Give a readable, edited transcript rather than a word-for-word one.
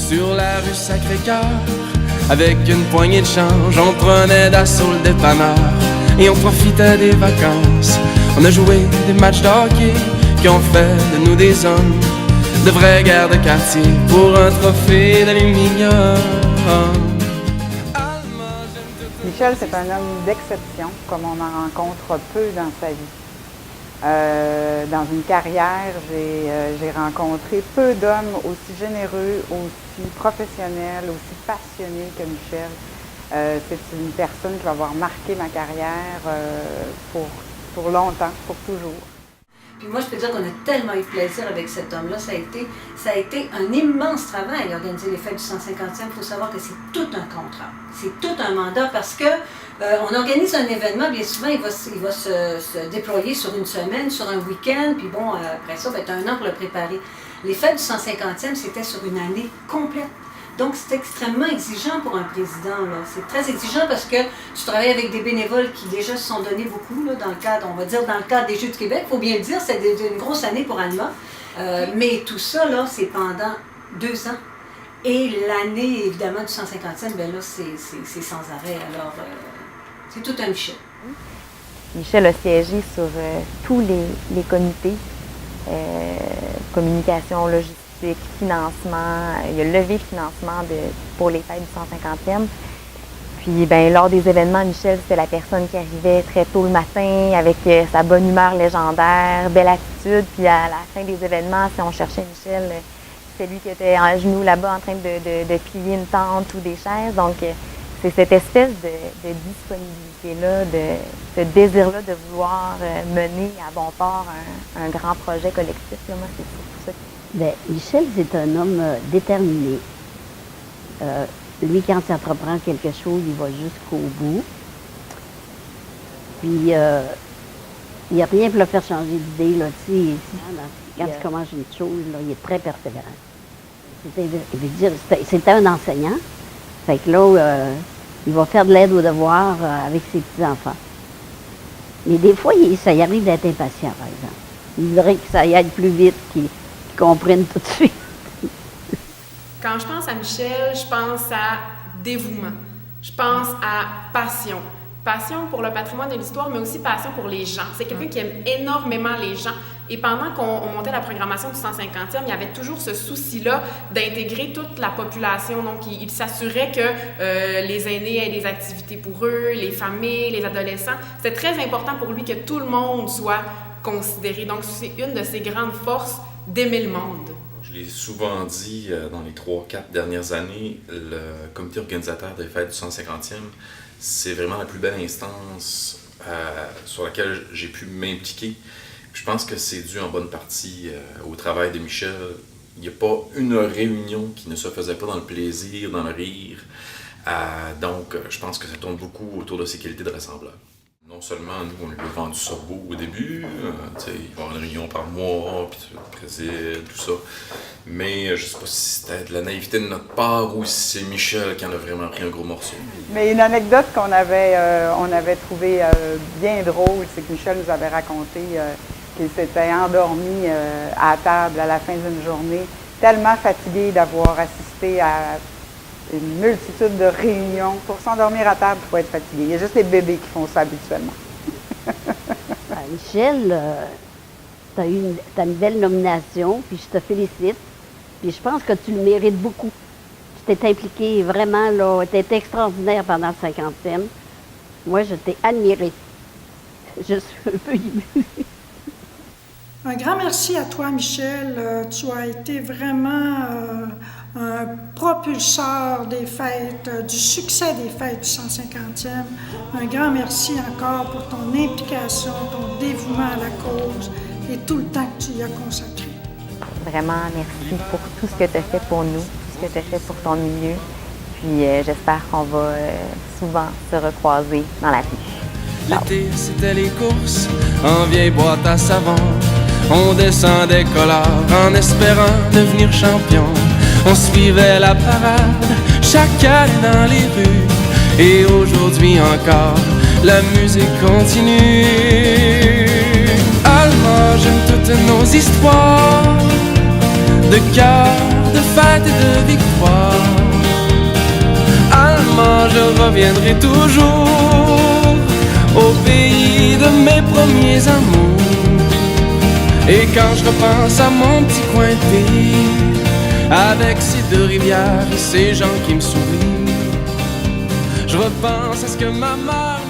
Sur la rue Sacré-Cœur, avec une poignée de change, on prenait d'assaut le dépanneur et on profitait des vacances. On a joué des matchs de hockey qui ont fait de nous des hommes, de vraies guerres de quartier pour un trophée d'aluminium. Michel, c'est un homme d'exception, comme on en rencontre peu dans sa vie. Dans une carrière, j'ai rencontré peu d'hommes aussi généreux, aussi professionnels, aussi passionnés que Michel. C'est une personne qui va avoir marqué ma carrière pour longtemps, pour toujours. Puis moi, je peux dire qu'on a tellement eu de plaisir avec cet homme-là. Ça a été un immense travail, organiser les fêtes du 150e. Il faut savoir que c'est tout un contrat. C'est tout un mandat parce que on organise un événement, bien souvent, il va se déployer sur une semaine, sur un week-end, puis bon, après ça, va être un an pour le préparer. Les fêtes du 150e, c'était sur une année complète. Donc, c'est extrêmement exigeant pour un président, là. C'est très exigeant parce que tu travailles avec des bénévoles qui déjà se sont donnés beaucoup, là, dans le cadre, on va dire, dans le cadre des Jeux du Québec. Il faut bien le dire, c'est une grosse année pour Alma. Mais tout ça, là, c'est pendant 2 ans. Et l'année, évidemment, du 150e, bien là, c'est sans arrêt. Alors, c'est tout un Michel. Michel a siégé sur tous les comités, communication, logistique, financement. Il a levé le financement pour les fêtes du 150e. Puis, ben, lors des événements, Michel, c'était la personne qui arrivait très tôt le matin avec sa bonne humeur légendaire, belle attitude. Puis, à la fin des événements, si on cherchait Michel, c'est lui qui était à genoux là-bas en train de plier une tente ou des chaises. Donc, c'est cette espèce de disponibilité-là, de ce désir-là de vouloir mener à bon port un grand projet collectif. Là, moi, c'est surtout ça. Bien, Michel, c'est un homme déterminé. Lui, quand il entreprend quelque chose, il va jusqu'au bout. Puis, il n'y a rien pour le faire changer d'idée. Là. Quand il commence une chose, là, il est très persévérant. C'était un enseignant. Fait que là, il va faire de l'aide aux devoirs avec ses petits-enfants. Mais des fois, ça y arrive d'être impatient, par exemple. Il voudrait que ça y aille plus vite, qu'ils comprennent tout de suite. Quand je pense à Michel, je pense à dévouement. Je pense à passion. Passion pour le patrimoine de l'histoire, mais aussi passion pour les gens. C'est quelqu'un qui aime énormément les gens. Et pendant qu'on montait la programmation du 150e, il y avait toujours ce souci-là d'intégrer toute la population. Donc, il s'assurait que les aînés aient des activités pour eux, les familles, les adolescents. C'était très important pour lui que tout le monde soit considéré. Donc, c'est une de ses grandes forces d'aimer le monde. Je l'ai souvent dit dans les 3-4 dernières années, le comité organisateur des fêtes du 150e, c'est vraiment la plus belle instance sur laquelle j'ai pu m'impliquer. Je pense que c'est dû en bonne partie au travail de Michel. Il n'y a pas une réunion qui ne se faisait pas dans le plaisir, dans le rire. Donc, je pense que ça tourne beaucoup autour de ces qualités de rassembleur. Non seulement nous, on lui a vendu ça beau au début, il va y avoir une réunion par mois, puis le président, tout ça. Mais je ne sais pas si c'était de la naïveté de notre part ou si c'est Michel qui en a vraiment pris un gros morceau. Mais une anecdote qu'on avait trouvée bien drôle, c'est que Michel nous avait raconté qu'il s'était endormi à table à la fin d'une journée, tellement fatigué d'avoir assisté à une multitude de réunions. Pour s'endormir à table, il faut être fatigué. Il y a juste les bébés qui font ça habituellement. Michel, tu as une belle nomination, puis je te félicite. Puis je pense que tu le mérites beaucoup. Tu t'es impliqué vraiment, là, tu étais extraordinaire pendant le 50e. Moi, je t'ai admiré. Je suis un peu émue. Un grand merci à toi, Michel. Tu as été vraiment un propulseur des fêtes, du succès des fêtes du 150e. Un grand merci encore pour ton implication, ton dévouement à la cause et tout le temps que tu y as consacré. Vraiment, merci pour tout ce que tu as fait pour nous, tout ce que tu as fait pour ton milieu. Puis j'espère qu'on va souvent se recroiser dans la rue. L'été, c'était les courses en vieille boîte à savon. On descendait collard en espérant devenir champion. On suivait la parade chaque année dans les rues. Et aujourd'hui encore, la musique continue. Alma, j'aime toutes nos histoires de cœur, de fête et de victoire. maman, je reviendrai toujours au pays de mes premiers amours. Et quand je repense à mon petit coin de pays, avec ces deux rivières et ces gens qui me sourient, je repense à ce que ma mère